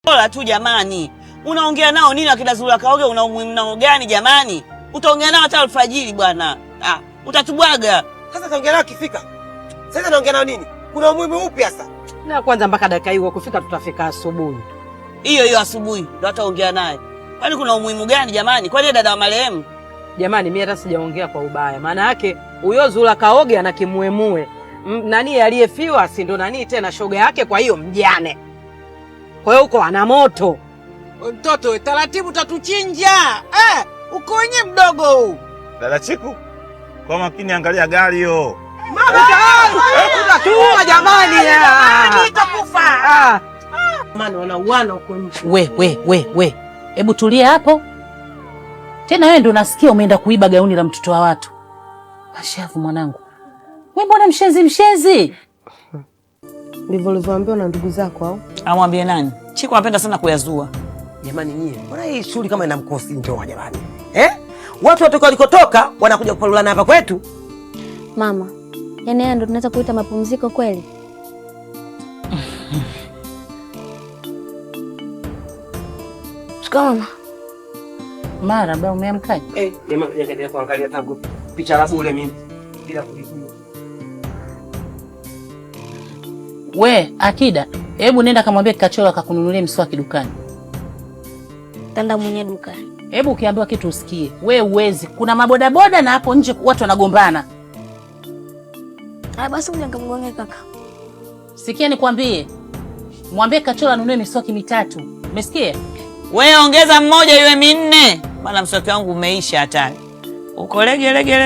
Bora tu jamani. Unaongea nao nini akina Zura Kaoge, una umuhimu nao gani jamani? Utaongea nao hata alfajiri bwana. Utatubwaga. Sasa taongea nao kifika. Sasa naongea nao nini? Kuna umuhimu upi sasa? Na kwanza mpaka dakika hiyo kufika tutafika asubuhi. Hiyo asubuhi ndio hataongea naye. Kwani kuna umuhimu gani jamani? Kwani dada wa marehemu? Jamani mimi hata sijaongea kwa ubaya. Maana yake huyo Zura Kaoge ana kimuemue. Nani aliyefiwa si ndo nani tena shoga yake, kwa hiyo mjane. Kwa hiyo uko ana moto. Mtoto taratibu tatuchinja. Uko wenye mdogo huu. Dada Chiku, kwa makini angalia gari hiyo. Mama utatuua jamani. Itakufa. Maana wanauana huko nje. We. Hebu tulia hapo. Tena wewe ndo nasikia umeenda kuiba gauni la mtoto wa watu. Pashavu mwanangu. Wewe mbona mshenzi? Ndivyo ulivyoambiwa na ndugu zako au? Amwambie nani? Chiku anapenda sana kuyazua. Jamani nyie, mbona hii shughuli kama ina mkosi ndoa jamani? Watu watoka walikotoka wanakuja kupalulana hapa kwetu. Mama, yaani haya ndo tunaweza kuita mapumziko kweli? Shikamoo. Mara baba umeamkaje? Jamani nikaendelea kuangalia tangu picha la ule mimi bila kujua. We, Akida, hebu nenda kamwambia Kacholo akakununulie mswaki dukani. Tanda mwenye dukani. Hebu ukiambiwa kitu usikie. We uwezi. Kuna mabodaboda na hapo nje watu wanagombana. Basi ngoja nikamgonge kaka. Sikia nikwambie. Mwambie Kacholo anunue miswaki 3. Umesikia? We ongeza mmoja iwe 4. Maana mswaki wangu umeisha hatari. Uko lege.